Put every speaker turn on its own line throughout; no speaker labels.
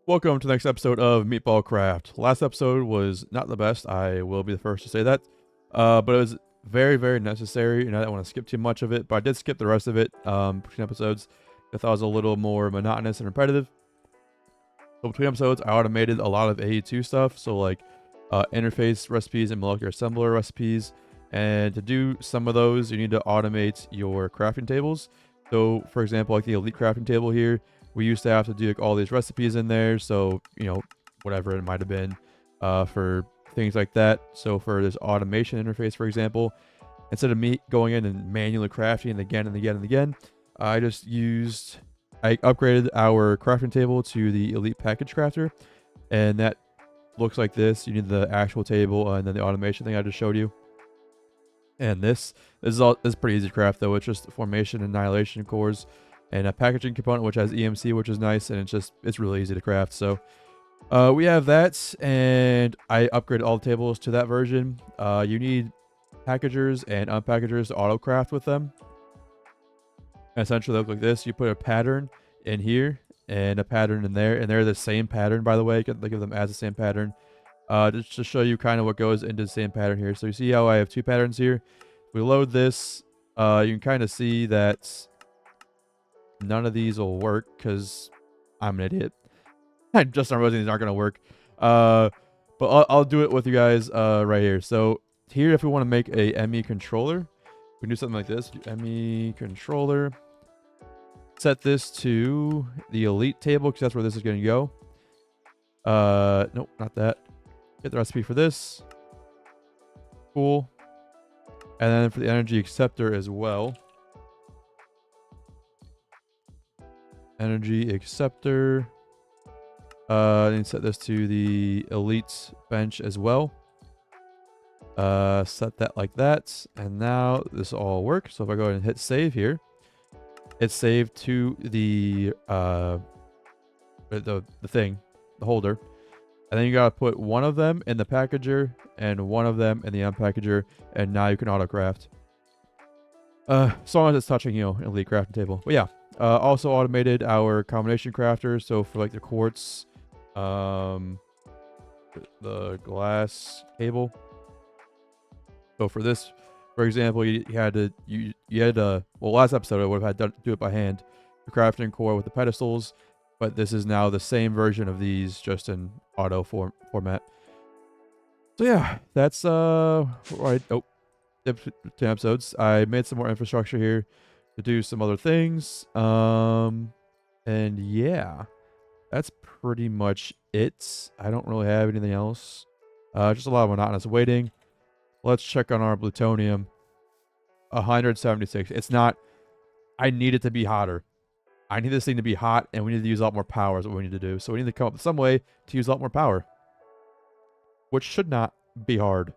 Welcome to the next episode of MeatballCraft. Last episode was not the best. I will be the first to say that. But it was very, very necessary, and I don't want to skip too much of it. But I did skip the rest of it between episodes. I thought it was a little more monotonous and repetitive. So between episodes, I automated a lot of AE2 stuff. So like interface recipes and molecular assembler recipes. And to do some of those, you need to automate your crafting tables. So for example, like the elite crafting table here, we used to have to do like all these recipes in there. So, whatever it might have been for things like that. So for this automation interface, for example, instead of me going in and manually crafting again and again and again, I upgraded our crafting table to the elite package crafter. And that looks like this. You need the actual table and then the automation thing I just showed you. And this is pretty easy to craft though. It's just formation and annihilation cores and a packaging component which has EMC, which is nice, and it's really easy to craft. So we have that, and I upgraded all the tables to that version. You need packagers and unpackagers to auto craft with them. And essentially, they look like this. You put a pattern in here and a pattern in there, and they're the same pattern, by the way. You can think of them as the same pattern. Just to show you kind of what goes into the same pattern here. So you see how I have two patterns here. If we load this, you can kind of see that none of these will work because I'm an idiot. I just not realizing these aren't going to work. But I'll do it with you guys right here. So here, if we want to make a ME controller, we can do something like this. ME controller. Set this to the elite table because that's where this is going to go. Nope, not that. Get the recipe for this. Cool. And then for the energy acceptor as well. Energy acceptor. And set this to the elite bench as well. Set that like that. And now this will all work. So if I go ahead and hit save here, it's saved to the thing, the holder. And then you gotta put one of them in the packager and one of them in the unpackager, and now you can auto craft. As long as it's touching, an elite crafting table. But yeah, also automated our combination crafter. So for like the quartz, the glass cable. So for this, for example, you had well, last episode I would have had to do it by hand, the crafting core with the pedestals, but this is now the same version of these, just in auto format. So yeah, that's right. Oh, 10 episodes. I made some more infrastructure here to do some other things. And yeah, that's pretty much it. I don't really have anything else. Just a lot of monotonous waiting. Let's check on our plutonium. 176. It's not. I need it to be hotter. I need this thing to be hot, and we need to use a lot more power is what we need to do. So we need to come up with some way to use a lot more power, which should not be hard.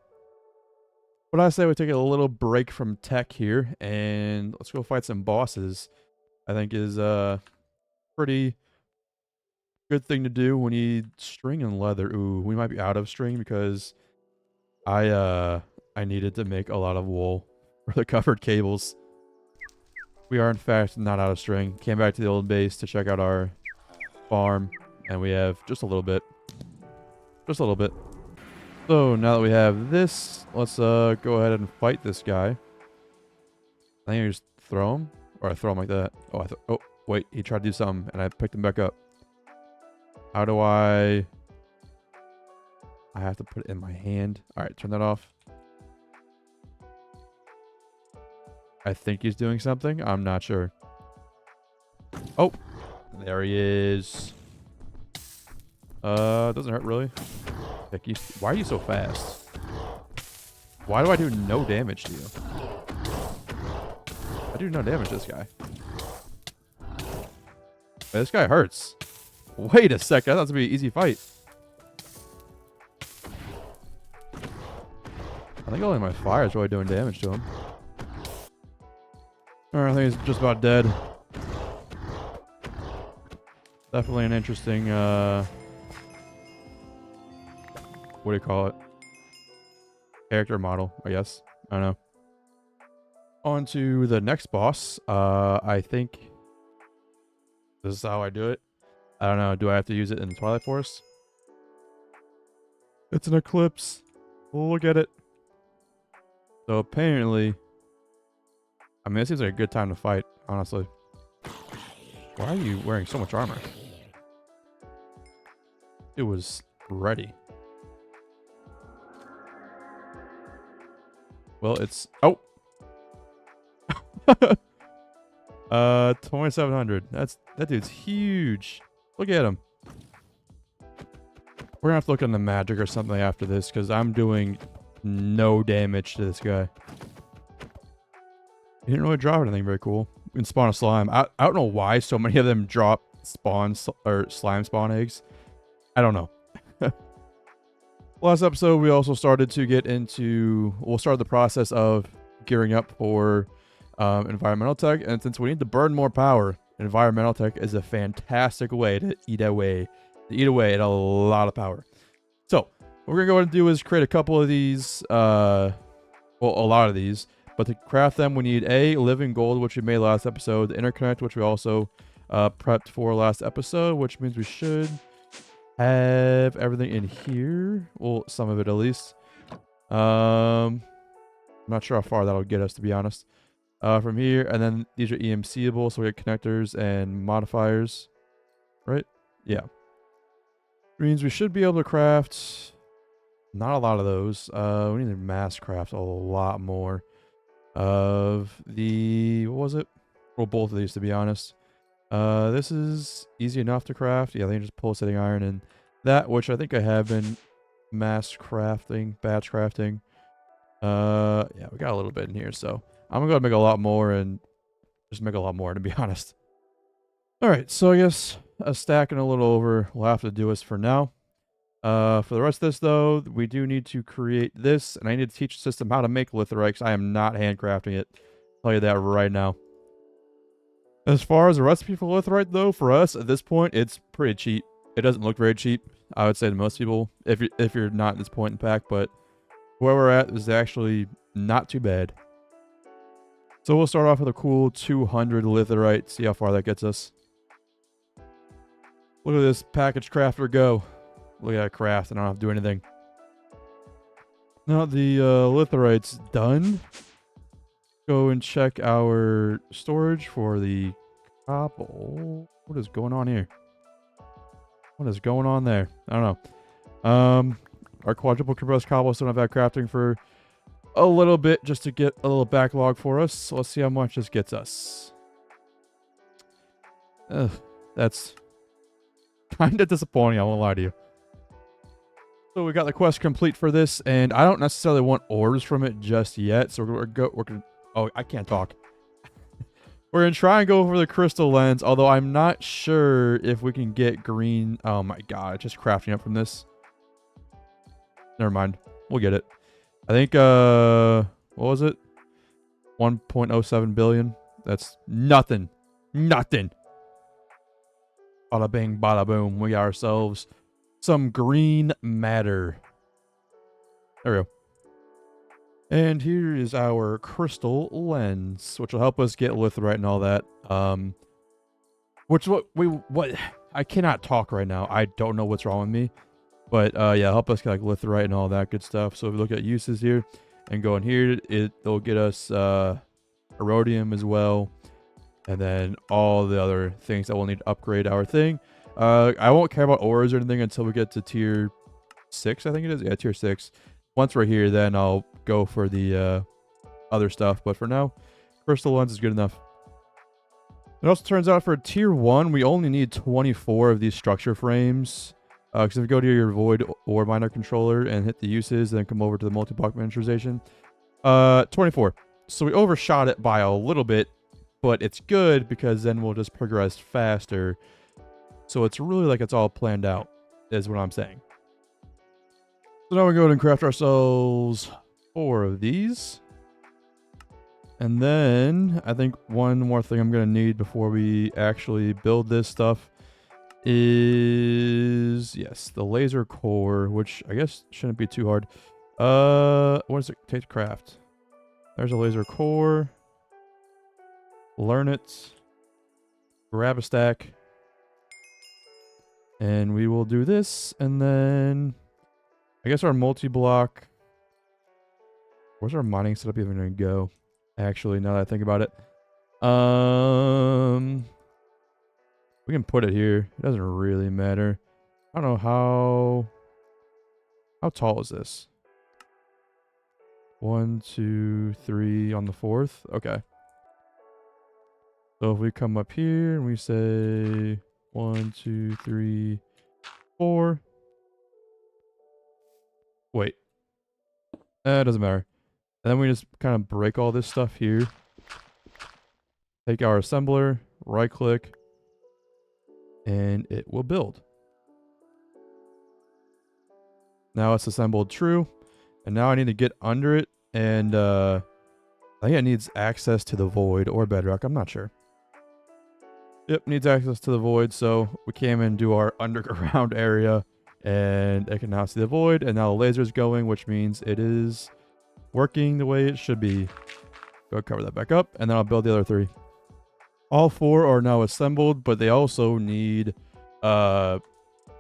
But I say we take a little break from tech here, and let's go fight some bosses. I think is a pretty good thing to do. We need string and leather. Ooh, we might be out of string because I needed to make a lot of wool for the covered cables. We are in fact not out of string. Came back to the old base to check out our farm, and we have just a little bit. Just a little bit. So now that we have this, let's go ahead and fight this guy. I think I just throw him, or I throw him like that. Oh, wait, he tried to do something, and I picked him back up. How do I have to put it in my hand. All right, turn that off. I think he's doing something. I'm not sure. Oh, there he is. Doesn't hurt really. Why are you so fast? Why do I do no damage to you? I do no damage to this guy. Wait, this guy hurts. Wait a second. I thought it was going to be an easy fight. I think only my fire is really doing damage to him. Alright, I think he's just about dead. Definitely an interesting, what do you call it? Character model, I guess. I don't know. On to the next boss. I think this is how I do it. I don't know. Do I have to use it in the Twilight Forest? It's an eclipse. Look at it. So apparently, I mean, it seems like a good time to fight, honestly. Why are you wearing so much armor? It was ready. Well, it's... Oh! 2,700. That dude's huge. Look at him. We're gonna have to look into magic or something after this, because I'm doing no damage to this guy. He didn't really drop anything very cool. We can spawn a slime. I don't know why so many of them drop slime spawn eggs. I don't know. Last episode, we also started to get into... We'll start the process of gearing up for environmental tech. And since we need to burn more power, environmental tech is a fantastic way to eat away at a lot of power. So, what we're going to go ahead and do is create a couple of these... well, a lot of these. But to craft them, we need living gold, which we made last episode. The interconnect, which we also prepped for last episode, which means we should have everything in here. Well, some of it at least. I'm not sure how far that'll get us, to be honest. From here, and then these are EMCable, so we get connectors and modifiers. Right? Yeah. Means we should be able to craft not a lot of those. We need to mass craft a lot more of the... What was it? Well, both of these, to be honest. This is easy enough to craft. Yeah, they can just pull setting iron and that, which I think I have been mass crafting, batch crafting. Yeah, we got a little bit in here, so I'm gonna go make a lot more and just make a lot more, to be honest. All right, so I guess a stack and a little over will have to do us for now. For the rest of this, though, we do need to create this, and I need to teach the system how to make litherite, because I am not handcrafting it. I'll tell you that right now. As far as the recipe for litherite, though, for us at this point, it's pretty cheap. It doesn't look very cheap, I would say, to most people, if you're not at this point in the pack, but where we're at is actually not too bad. So we'll start off with a cool 200 litherite, see how far that gets us. Look at this package crafter go. Look at that craft, and I don't have to do anything. Now the litherite's done. Go and check our storage for the cobble. What is going on here? What is going on there? I don't know. Our quadruple compressed cobblestone I've had crafting for a little bit just to get a little backlog for us. So let's see how much this gets us. Ugh, that's kind of disappointing, I won't lie to you. So we got the quest complete for this, and I don't necessarily want ores from it just yet. So we're gonna... Oh, I can't talk. We're going to try and go for the crystal lens, although I'm not sure if we can get green. Oh my god, just crafting up from this. Never mind. We'll get it. I think, what was it? 1.07 billion. That's nothing. Nothing. Bada bing, bada boom. We got ourselves some green matter. There we go. And here is our crystal lens, which will help us get litherite and all that. I cannot talk right now. I don't know what's wrong with me. But yeah, help us get like litherite and all that good stuff. So if we look at uses here and go in here, it'll get us erodium as well. And then all the other things that we'll need to upgrade our thing. I won't care about ores or anything until we get to tier 6, I think it is. Yeah, tier 6. Once we're here, then I'll go for the other stuff. But for now, crystal lens is good enough. It also turns out for tier 1, we only need 24 of these structure frames. Because if you go to your void ore miner controller and hit the uses, then come over to the multi-block miniaturization, 24. So we overshot it by a little bit, but it's good because then we'll just progress faster. So it's really like it's all planned out, is what I'm saying. So now we go ahead and craft ourselves 4 of these. And then I think one more thing I'm going to need before we actually build this stuff is, yes, the laser core, which I guess shouldn't be too hard. What does it take to craft? There's a laser core. Learn it. Grab a stack. And we will do this, and then I guess our multi-block. Where's our mining setup even gonna go? Actually, now that I think about it, we can put it here. It doesn't really matter. I don't know how tall is this? 1, 2, 3 on the 4th. Okay. So if we come up here and we say 1, 2, 3, 4. Wait. It doesn't matter. And then we just kind of break all this stuff here. Take our assembler, right click, and it will build. Now it's assembled true. And now I need to get under it. And I think it needs access to the void or bedrock. I'm not sure. Yep, needs access to the void. So we came and do our underground area. And it can now see the void. And now the laser is going, which means it is working the way it should be. Go cover that back up. And then I'll build the other 3. All 4 are now assembled, but they also need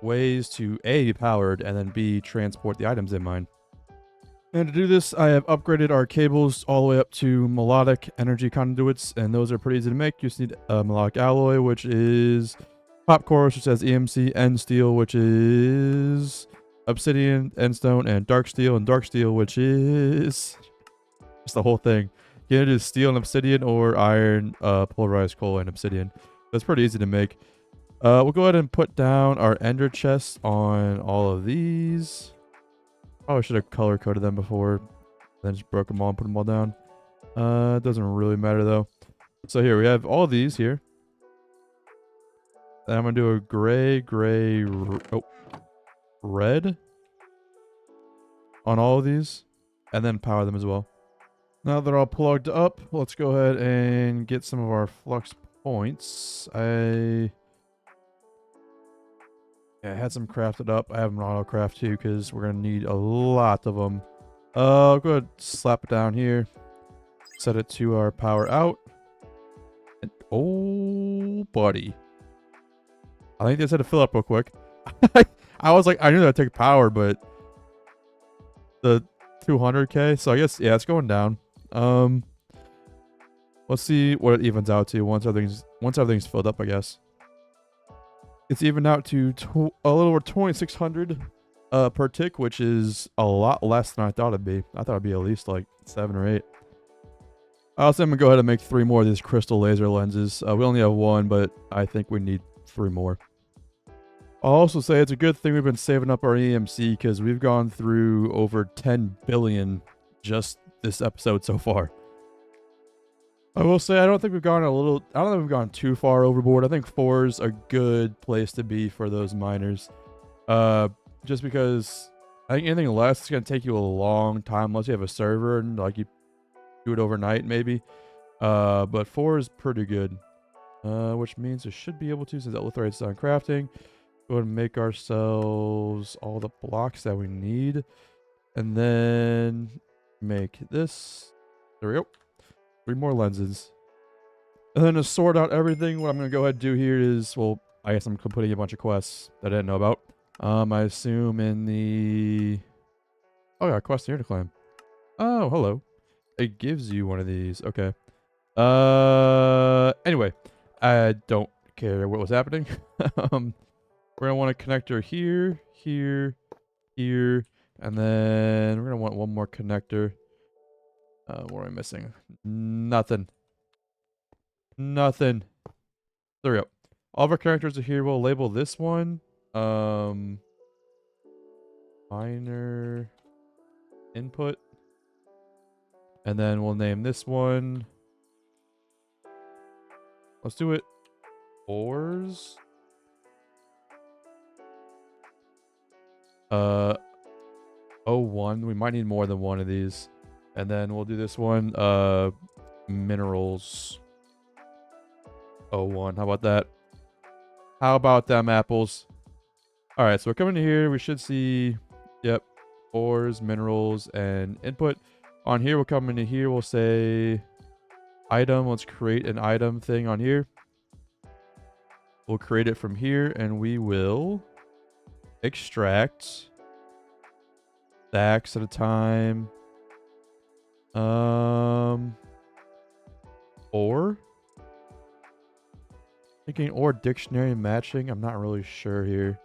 ways to A, be powered, and then B, transport the items in mine. And to do this, I have upgraded our cables all the way up to melodic energy conduits, and those are pretty easy to make. You just need a melodic alloy, which is pop core, which says EMC, end steel, which is obsidian, end stone, and dark steel, which is just the whole thing. You can do steel and obsidian or iron, polarized coal and obsidian. That's pretty easy to make. We'll go ahead and put down our ender chests on all of these. Probably should have color coded them before. Then just broke them all and put them all down. It doesn't really matter though. So here we have all these here. And I'm going to do a red on all of these. And then power them as well. Now they're all plugged up, let's go ahead and get some of our flux points. I had some crafted up. I have them auto craft too because we're going to need a lot of them. I'll go ahead and slap it down here. Set it to our power out. And, oh, buddy. I think they said to fill up real quick. I was like, I knew that took power, but the 200k. So I guess, yeah, it's going down. Let's see what it evens out to once everything's filled up, I guess. It's evened out to a little over 2600 per tick, which is a lot less than I thought it'd be. I thought it'd be at least like 7 or 8. I also am gonna go ahead and make 3 more of these crystal laser lenses. We only have 1, but I think we need 3 more. I'll also say it's a good thing we've been saving up our EMC because we've gone through over 10 billion just this episode so far. I will say I don't think we've gone too far overboard. I think 4 is a good place to be for those miners. Just because I think anything less is gonna take you a long time unless you have a server and like you do it overnight maybe. But 4 is pretty good. Which means I should be able to, since that lithorate's on crafting, go ahead and make ourselves all the blocks that we need. And then make this. There we go. 3 more lenses. And then to sort out everything, what I'm going to go ahead and do here is, well, I guess I'm completing a bunch of quests that I didn't know about. I assume in the... Oh, yeah, quest here to climb. Oh, hello. It gives you one of these. Okay. Anyway, I don't care what was happening. We're going to want a connector here, here, here, and then we're going to want one more connector. What am I missing? Nothing. Nothing. There we go. All of our characters are here. We'll label this one. Minor input. And then we'll name this one. Let's do it. Ores. O1. We might need more than one of these. And then we'll do this one. Minerals. O1. How about that? How about them apples? Alright, so we're coming to here. We should see, yep, ores, minerals, and input. On here, we'll come into here. We'll say item. Let's create an item thing on here. We'll create it from here, and we will extract stacks at a time. Or thinking or dictionary matching. I'm not really sure here.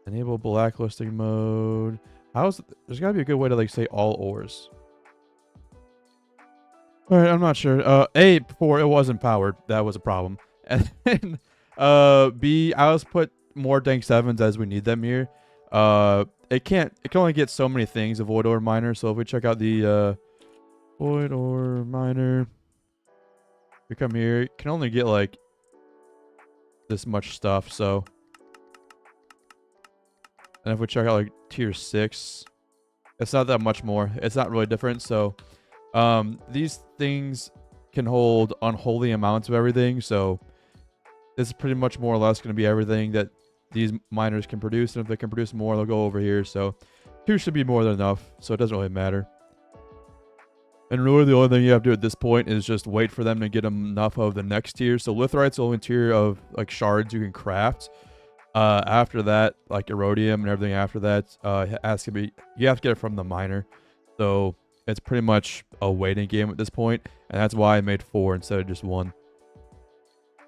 Enable blacklisting mode. There's gotta be a good way to like say all ores. All right, I'm not sure. A, before it wasn't powered. That was a problem. And then B, I always put more dank 7s as we need them here. It can only get so many things, a void ore miner. So if we check out the void ore miner, we come here, it can only get like this much stuff. So, and if we check out like tier 6, it's not that much more. It's not really different. So these things can hold unholy amounts of everything. So this is pretty much more or less going to be everything that these miners can produce. And if they can produce more, they'll go over here. So 2 should be more than enough. So it doesn't really matter. And really the only thing you have to do at this point is just wait for them to get enough of the next tier. So litherite's the only tier of like shards you can craft. After that, like erodium and everything after that, you have to get it from the miner. So it's pretty much a waiting game at this point, and that's why I made 4 instead of just 1.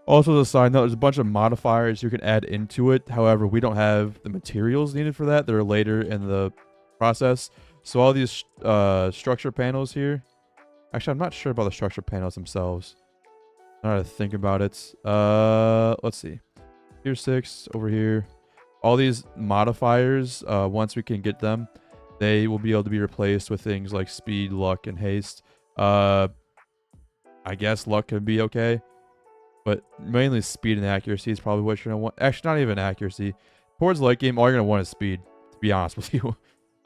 Also, as a side note, there's a bunch of modifiers you can add into it. However, we don't have the materials needed for that. They're later in the process. So all these structure panels here. Actually, I'm not sure about the structure panels themselves. I don't know how to think about it. Let's see. Tier 6 over here. All these modifiers, once we can get them, they will be able to be replaced with things like speed, luck, and haste. I guess luck could be okay, but mainly speed and accuracy is probably what you're going to want. Actually, not even accuracy. Towards late game, all you're going to want is speed, to be honest with you.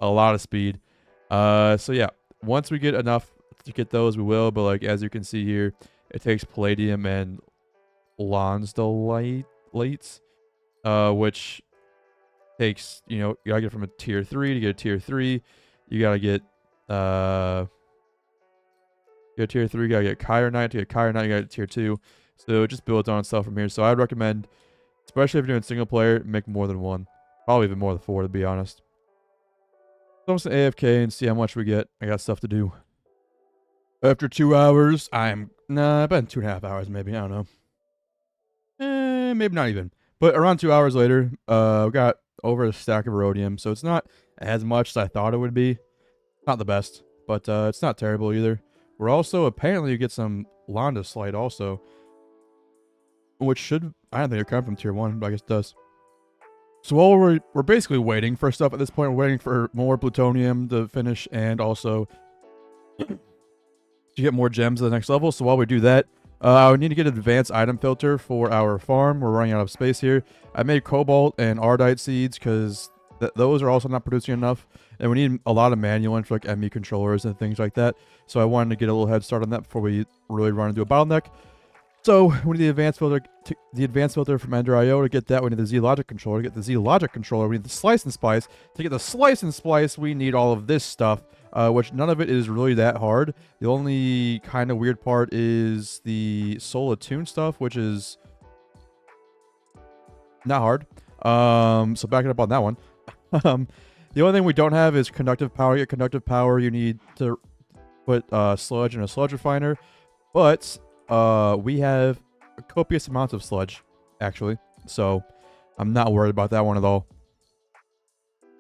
A lot of speed. So yeah, once we get enough to get those, we will. But like as you can see here, it takes palladium and lonsdaleite, which takes, you gotta get from a tier 3 to get a tier 3. You gotta get tier 3, you gotta get Chironite. To get Chironite, you gotta get tier 2. So it just builds on itself from here. So I'd recommend, especially if you're doing single player, make more than 1. Probably even more than 4, to be honest. So I'm just AFK and see how much we get. I got stuff to do. After 2 hours, about 2.5 hours maybe, I don't know. Maybe not even. But around 2 hours later, we got over a stack of erodium. So it's not as much as I thought it would be. Not the best, but it's not terrible either. We're also, apparently you get some Londaslight also. Which should, I don't think it come from tier 1, but I guess it does. So while we're basically waiting for stuff at this point, we're waiting for more plutonium to finish and also to get more gems to the next level. So while we do that, I need to get an advanced item filter for our farm. We're running out of space here. I made cobalt and ardite seeds because those are also not producing enough. And we need a lot of manual ones for like ME controllers and things like that. So I wanted to get a little head start on that before we really run into a bottleneck. So we need the advanced filter from Ender.io to get that. We need the Z-Logic controller to get the Z-Logic controller. We need the slice and splice. To get the slice and splice, we need all of this stuff, which none of it is really that hard. The only kind of weird part is the Soul Attune stuff, which is not hard. So backing up on that one. The only thing we don't have is conductive power. To get conductive power, you need to put sludge in a sludge refiner. But we have copious amounts of sludge, actually. So I'm not worried about that one at all.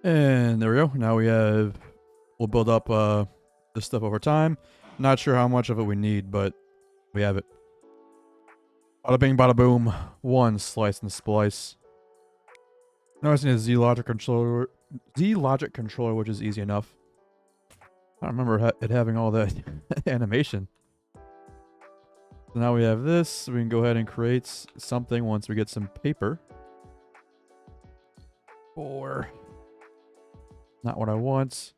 And there we go. Now we'll build up this stuff over time. Not sure how much of it we need, but we have it. Bada bing, bada boom. 1 slice and splice. Now I just need a Z-Logic controller. Z-Logic controller, which is easy enough. I don't remember it having all that animation. So now we have this. We can go ahead and create something once we get some paper. Or not what I want.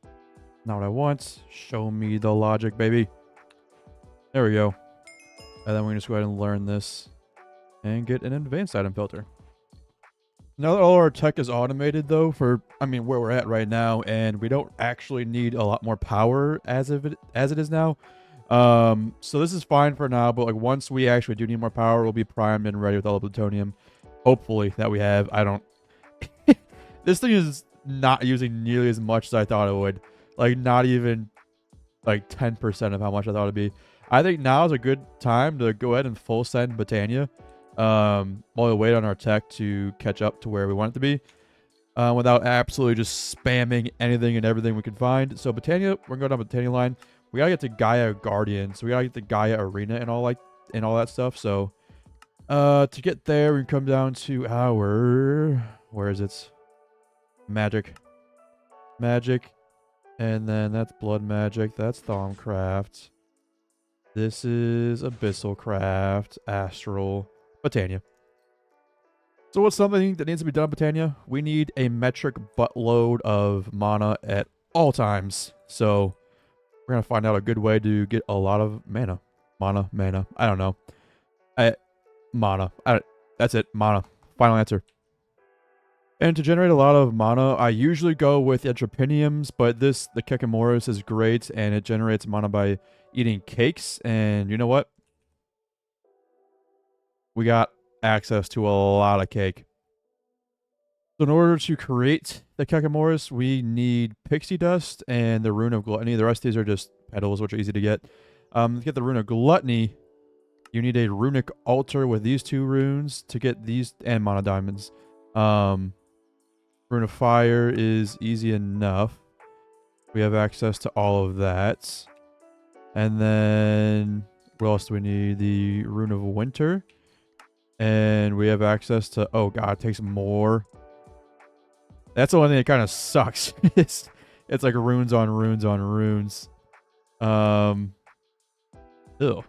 Not what I want. Show me the logic, baby. There we go. And then we can just go ahead and learn this and get an advanced item filter. Now that all our tech is automated, though, where we're at right now, and we don't actually need a lot more power as it is now. So this is fine for now, but like once we actually do need more power, we'll be primed and ready with all the plutonium. Hopefully that we have. I don't. This thing is not using nearly as much as I thought it would. Like not even like 10% of how much I thought it'd be. I think now is a good time to go ahead and full send Botania. While we wait on our tech to catch up to where we want it to be. Without absolutely just spamming anything and everything we can find. So Botania, we're going down Botania line. We gotta get to Gaia Guardian, so we gotta get the Gaia Arena and all that stuff. So, to get there, we come down to our where is it? Magic, and then that's Blood Magic. That's Thaumcraft. This is AbyssalCraft, Astral, Botania. So what's something that needs to be done, Botania? We need a metric buttload of mana at all times. So we're going to find out a good way to get a lot of mana. Mana. I don't know. Mana. That's it. Mana. Final answer. And to generate a lot of mana, I usually go with Entropiniums, but the Kekemoris is great, and it generates mana by eating cakes. And you know what? We got access to a lot of cake. So in order to create the Kekemoris, we need pixie dust and the rune of gluttony. The rest of these are just petals, which are easy to get. To get the rune of gluttony, you need a runic altar with these 2 runes to get these, and mana diamonds. Rune of fire is easy enough. We have access to all of that. And then what else do we need? The rune of winter. And we have access to, oh god, it takes more. That's the only thing that kind of sucks. it's like runes on runes on runes. Ew.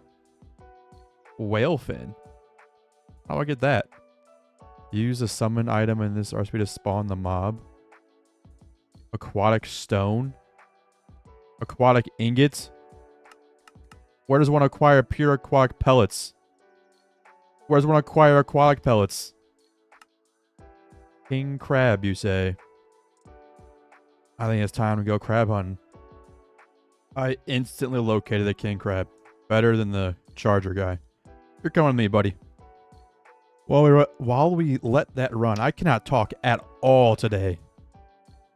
Whale fin. How do I get that? Use a summon item in this RSP to spawn the mob. Aquatic stone. Aquatic ingot. Where does one acquire pure aquatic pellets? Where does one acquire aquatic pellets? King crab, you say? I think it's time to go crab hunting. I instantly located the king crab. Better than the charger guy. You're coming with me, buddy. While we let that run, I cannot talk at all today.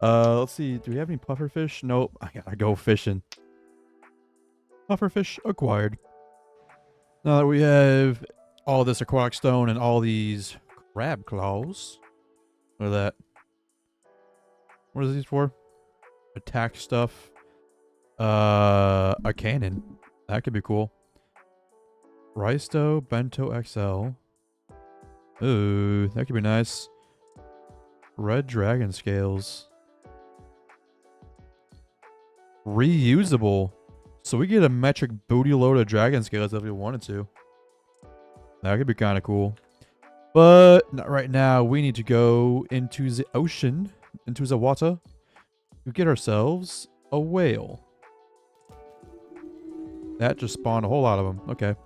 Let's see. Do we have any pufferfish? Nope. I gotta go fishing. Pufferfish acquired. Now that we have all this aquatic stone and all these crab claws. Look at that. What is these for? Attack stuff. A cannon. That could be cool. Risto Bento XL. Ooh, that could be nice. Red dragon scales. Reusable. So we get a metric booty load of dragon scales if we wanted to. That could be kind of cool. But not right now. We need to go into the ocean, into the water, to get ourselves a whale. That just spawned a whole lot of them. Okay.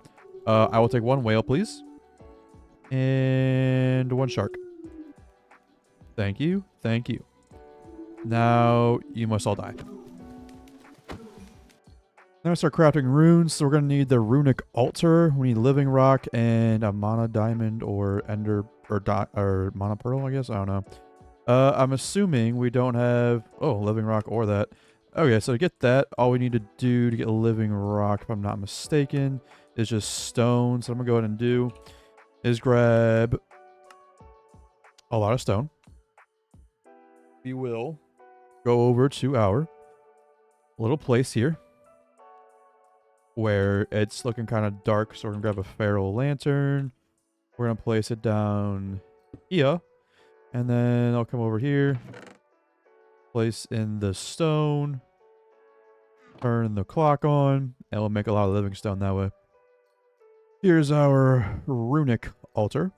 I will take 1 whale, please. And 1 shark. Thank you. Thank you. Now, you must all die. Now I start crafting runes, so we're going to need the runic altar. We need living rock and a mana diamond or ender or mana pearl, I guess. I don't know. I'm assuming we don't have living rock or that. Okay, so to get that, all we need to do to get a living rock, if I'm not mistaken, is just stone. So I'm going to go ahead and do is grab a lot of stone. We will go over to our little place here where it's looking kind of dark, so we're going to grab a feral lantern. We're going to place it down here. And then I'll come over here. Place in the stone. Turn the clock on. And we'll make a lot of living stone that way. Here's our runic altar.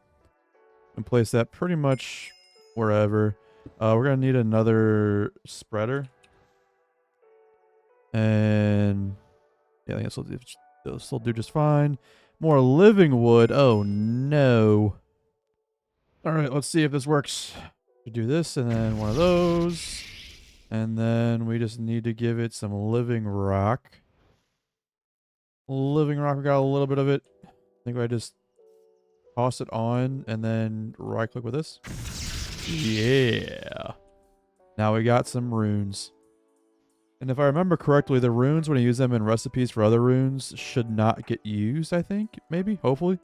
And place that pretty much wherever. We're going to need another spreader. And yeah, I think this will do just fine. More living wood. Oh, no. All right, let's see if this works. We do this and then one of those. And then we just need to give it some living rock. Living rock, we got a little bit of it. I think I just toss it on and then right click with this. Yeah. Now we got some runes. And if I remember correctly, the runes, when you use them in recipes for other runes, should not get used, I think. Maybe, hopefully.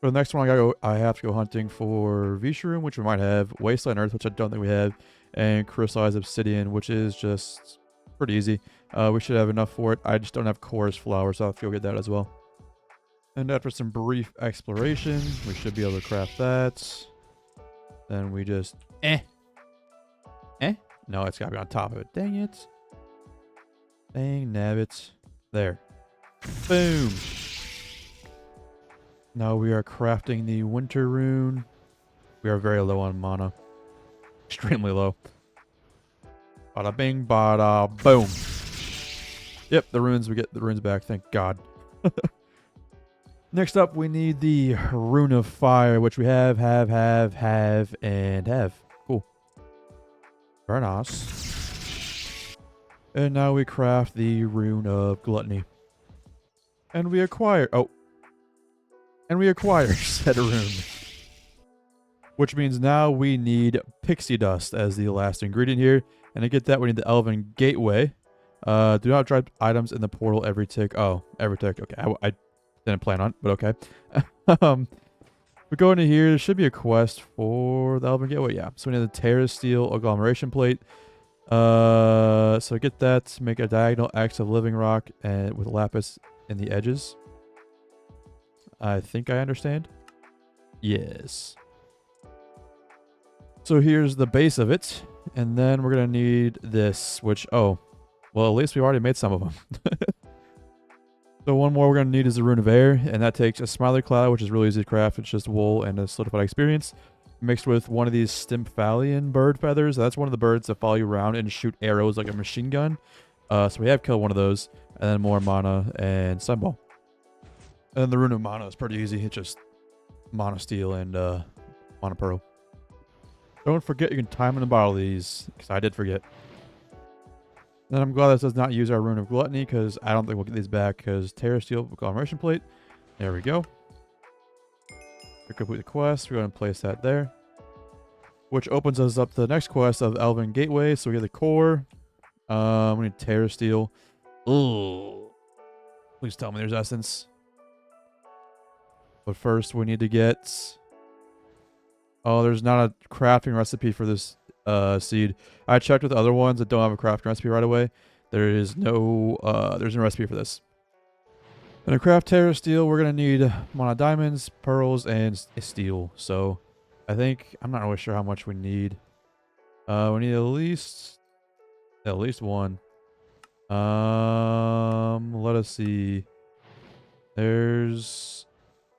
For the next one, I have to go hunting for Visharoom, which we might have, Wasteland Earth, which I don't think we have, and Crystallized Obsidian, which is just pretty easy. We should have enough for it. I just don't have Chorus Flower, so I'll have to go get that as well. And after some brief exploration, we should be able to craft that. Then we just... No, it's got to be on top of it. Dang it. Dang nabbit. There. Boom. Now we are crafting the winter rune. We are very low on mana. Extremely low. Bada bing, bada boom. Yep, the runes, we get the runes back, thank God. Next up, we need the Rune of Fire, which we have, and have. Cool. Very nice. And now we craft the Rune of Gluttony. And we acquire... Oh. And we acquire said rune. Which means now we need pixie dust as the last ingredient here. And to get that, we need the Elven Gateway. Do not drop items in the portal every tick. Oh, every tick. Okay, I didn't plan on it, but okay. We go into here. There should be a quest for the Elven Gateway. Yeah, so we need the Terra Steel Agglomeration Plate. So get that. Make a diagonal X of living rock and with lapis in the edges. I think I understand. Yes. So here's the base of it. And then we're going to need this, which, oh, well, at least we already made some of them. So one more we're going to need is the Rune of Air. And that takes a Smiley Cloud, which is really easy to craft. It's just wool and a solidified experience. Mixed with one of these Stymphalian bird feathers. That's one of the birds that follow you around and shoot arrows like a machine gun. So we have killed one of those. And then more mana and Sunball. And then the Rune of Mana is pretty easy. It's just Mana Steel and Mana Pearl. Don't forget you can time and bottle these, because I did forget. And I'm glad this does not use our Rune of Gluttony, because I don't think we'll get these back, because Terra Steel Agglomeration Plate. There we go. To complete the quest, we're going to place that there. Which opens us up to the next quest of Elven Gateway. So we get the core. We need Terra Steel. Ooh. Please tell me there's essence. But first, we need to get... Oh, there's not a crafting recipe for this seed. I checked with other ones that don't have a crafting recipe right away. There's no recipe for this. And to craft Terra Steel, we're going to need Mana Diamonds, Pearls, and Steel. So, I think... I'm not really sure how much we need. We need at least one. Let us see.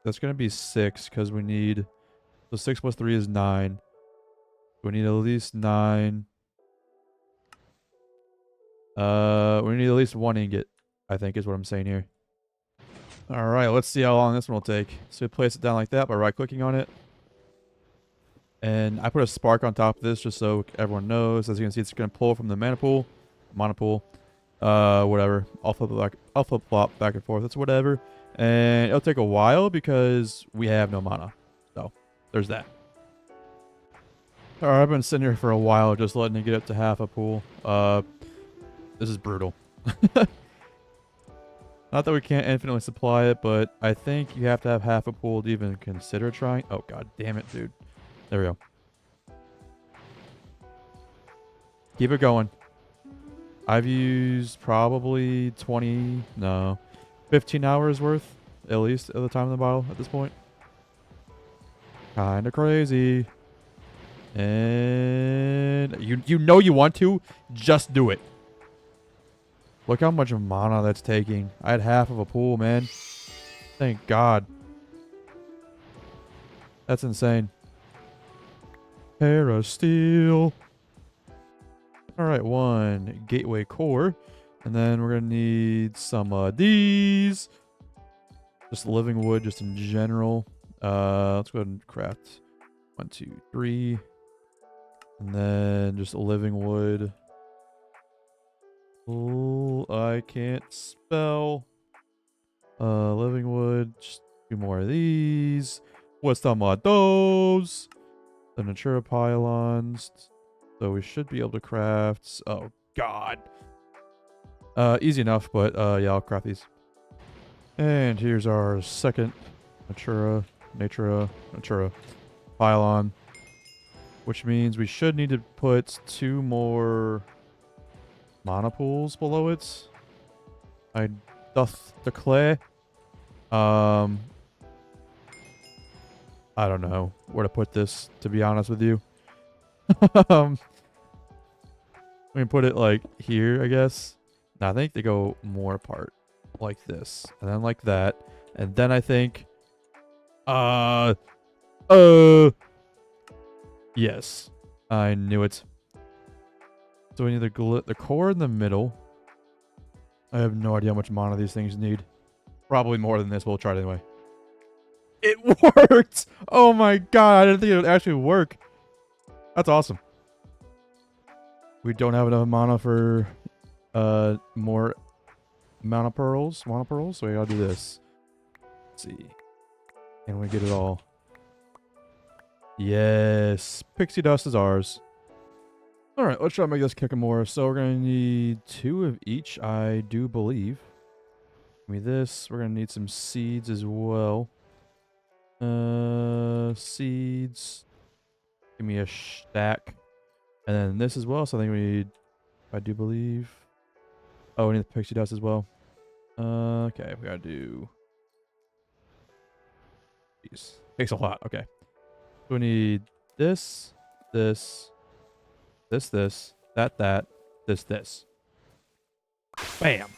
That's going to be 6 because we need... So 6 plus 3 is 9. We need at least 9. We need at least 1 ingot, I think is what I'm saying here. Alright, let's see how long this one will take. So we place it down like that by right-clicking on it. And I put a spark on top of this just so everyone knows. As you can see, it's going to pull from the mana pool. Whatever. I'll flip-flop back and forth. It's whatever. And it'll take a while because we have no mana. So, there's that. Alright, I've been sitting here for a while just letting it get up to half a pool. This is brutal. Not that we can't infinitely supply it, but I think you have to have half a pool to even consider trying. Oh, god damn it, dude. There we go. Keep it going. I've used probably 15 hours worth, at least, at the time of the bottle at this point. Kinda crazy. And you know you want to, just do it. Look how much mana that's taking. I had half of a pool, man. Thank God. That's insane. Terra Steel. Alright, 1 gateway core. And then we're going to need some of these. Just living wood, just in general. Let's go ahead and craft 1, 2, 3. And then just living wood. Oh, I can't spell. Living wood. Just 2 more of these. What's some of those? The Natura pylons. So we should be able to craft. Oh God. Easy enough, but yeah, I'll craft these. And here's our second Natura pylon, which means we should need to put 2 more monopools below it. I doth declare. I don't know where to put this, to be honest with you. We can put it like here, I guess. Now I think they go more apart, like this, and then like that, and then I think, yes, I knew it. So we need the core in the middle. I have no idea how much mana these things need. Probably more than this. We'll try it anyway. It worked! Oh my god, I didn't think it would actually work. That's awesome. We don't have enough mana for more mana pearls, so we gotta do this. Let's see. Can we get it all? Yes. Pixie dust is ours. Alright, let's try to make this kick more. So we're gonna need 2 of each, I do believe. Give me this. We're gonna need some seeds as well. Seeds. Give me a stack. And then this as well. So I think we need, I do believe. Oh, we need the pixie dust as well. Okay, we gotta do. Jeez. Takes a lot. Okay. So we need this, this, this, that, this. Bam.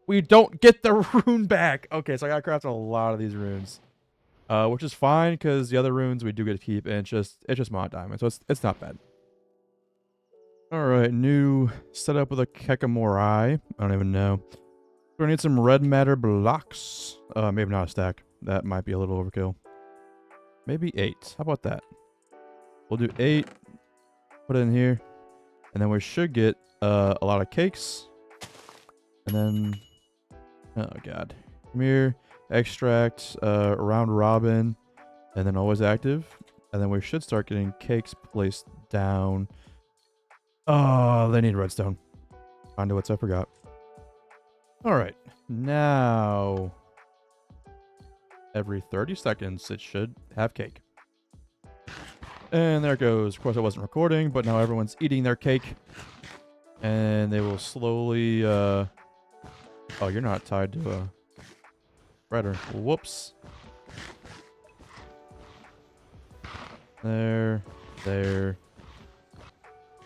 We don't get the rune back. Okay, so I gotta craft a lot of these runes. Which is fine because the other runes we do get to keep, and it's just mod diamond, so it's not bad. Alright, new setup with a Kekamori. I don't even know. We're gonna need some red matter blocks. Maybe not a stack. That might be a little overkill. Maybe 8. How about that? We'll do 8. Put it in here. And then we should get a lot of cakes. And then, oh god. Come here. Extract, round robin, and then always active. And then we should start getting cakes placed down. Oh, they need redstone. Conduits, I forgot. Alright. Now, every 30 seconds, it should have cake. And there it goes. Of course, I wasn't recording, but now everyone's eating their cake. And they will slowly, oh, you're not tied to a spreader. Whoops. There.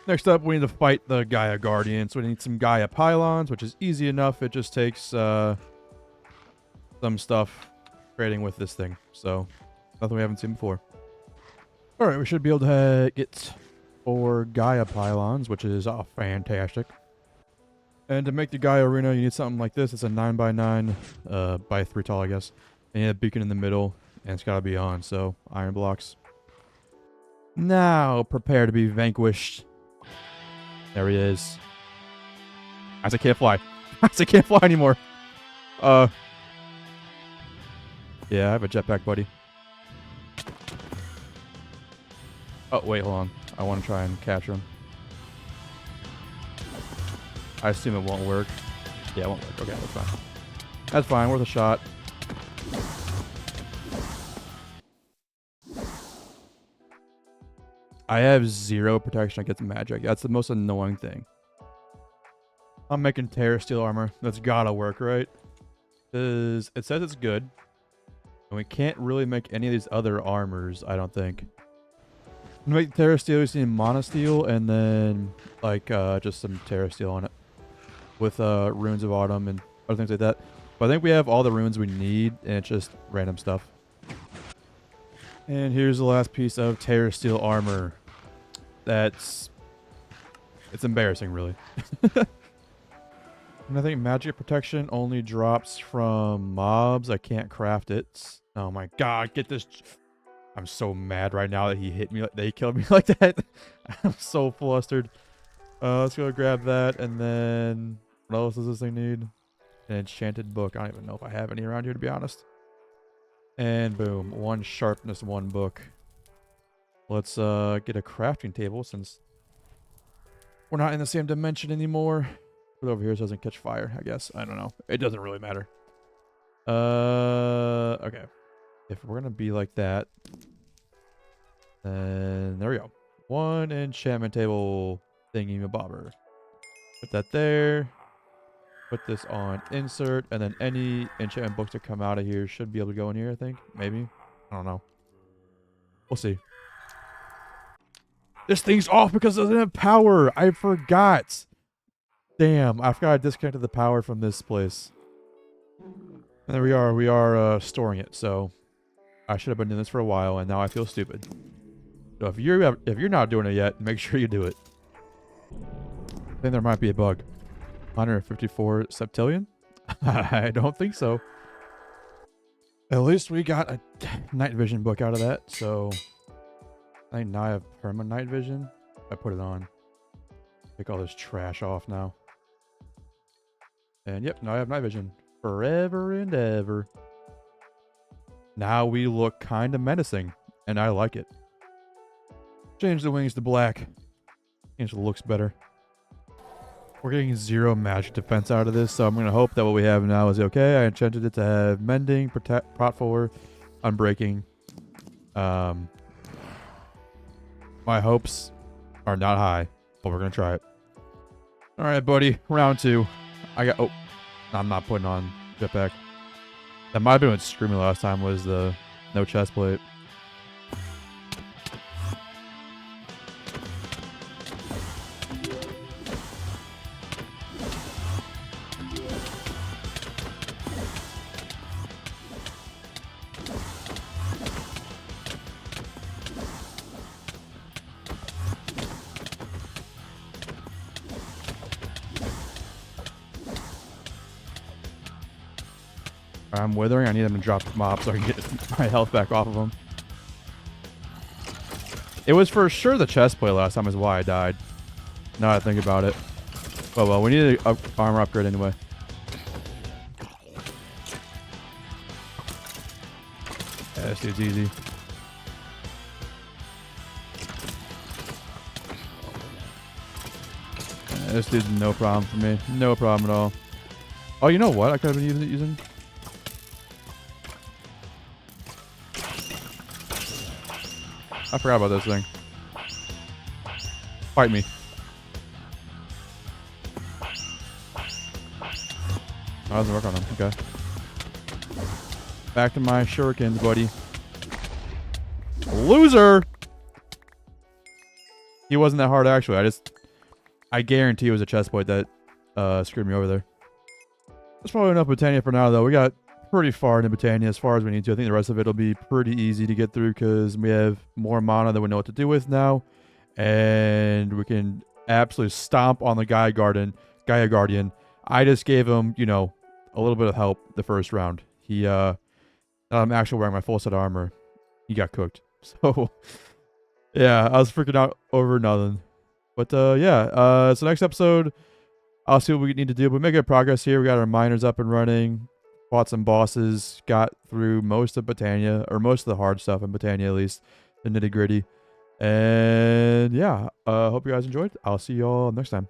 Next up, we need to fight the Gaia Guardian. So we need some Gaia pylons, which is easy enough. It just takes some stuff trading with this thing. So nothing we haven't seen before. Alright, we should be able to get 4 Gaia pylons, which is fantastic. And to make the Gaia arena, you need something like this. It's a 9x9 by 3 tall, I guess. And you have a beacon in the middle, and it's got to be on. So iron blocks. Now prepare to be vanquished. There he is. As I can't fly. As I can't fly anymore. Yeah, I have a jetpack, buddy. Oh, wait, hold on. I want to try and capture him. I assume it won't work. Yeah, it won't work. Okay, that's fine. That's fine. Worth a shot. I have 0 protection against magic. That's the most annoying thing. I'm making Terra Steel armor. That's gotta work, right? Because it says it's good. And we can't really make any of these other armors, I don't think. To make Terra Steel, you just need Mana Steel and then, like, just some Terra Steel on it. With Runes of Autumn and other things like that. But I think we have all the runes we need, and it's just random stuff. And here's the last piece of Terra Steel armor. It's embarrassing, really. And I think magic protection only drops from mobs. I can't craft it. Oh my god, get this. I'm so mad right now that he hit me, that he killed me like that. I'm so flustered. Let's go grab that, and then what else does this thing need? An enchanted book. I don't even know if I have any around here, to be honest. And boom, 1 sharpness, 1 book. Let's get a crafting table since we're not in the same dimension anymore. Put it over here so it doesn't catch fire, I guess. I don't know. It doesn't really matter. Okay. If we're gonna be like that, then there we go. 1 enchantment table thingy bobber. Put that there. Put this on insert, and then any enchantment books that come out of here should be able to go in here, I think. Maybe. I don't know. We'll see. This thing's off because it doesn't have power. I forgot. Damn, I forgot I disconnected the power from this place. And there we are. We are storing it, so I should have been doing this for a while, and now I feel stupid. So if you're not doing it yet, make sure you do it. I think there might be a bug. 154 septillion? I don't think so. At least we got a night vision book out of that, so I think now I have perma night vision. I put it on. Take all this trash off now. And yep, now I have night vision. Forever and ever. Now we look kind of menacing, and I like it. Change the wings to black. Change the looks better. We're getting 0 magic defense out of this, so I'm going to hope that what we have now is okay. I enchanted it to have mending, protect, prot 4, unbreaking. My hopes are not high, but we're going to try it. All right, buddy. Round 2. I got... Oh, I'm not putting on jetpack. That might have been what screwed me last time was the no chest plate. I'm withering. I need him to drop the mob so I can get my health back off of him. It was for sure the chest plate last time is why I died. Now I think about it. Oh well, we need an armor upgrade anyway. Yeah, this dude's easy. Yeah, this dude's no problem for me. No problem at all. Oh, you know what? I could have been using... I forgot about this thing. Fight me. Oh, doesn't work on him. Okay. Back to my shurikens, buddy. Loser! He wasn't that hard, actually. I guarantee it was a chest plate that screwed me over there. That's probably enough Botania for now, though. We got pretty far into Botania as far as we need to. I think the rest of it will be pretty easy to get through because we have more mana that we know what to do with now. And we can absolutely stomp on the Gaia Guardian. I just gave him, you know, a little bit of help the first round. I'm actually wearing my full set of armor. He got cooked. So, yeah, I was freaking out over nothing. But, yeah, so next episode, I'll see what we need to do. But we make good progress here. We got our miners up and running. Fought some bosses. Got through most of Botania, or most of the hard stuff in Botania at least. The nitty gritty. And, yeah, hope you guys enjoyed. I'll see you all next time.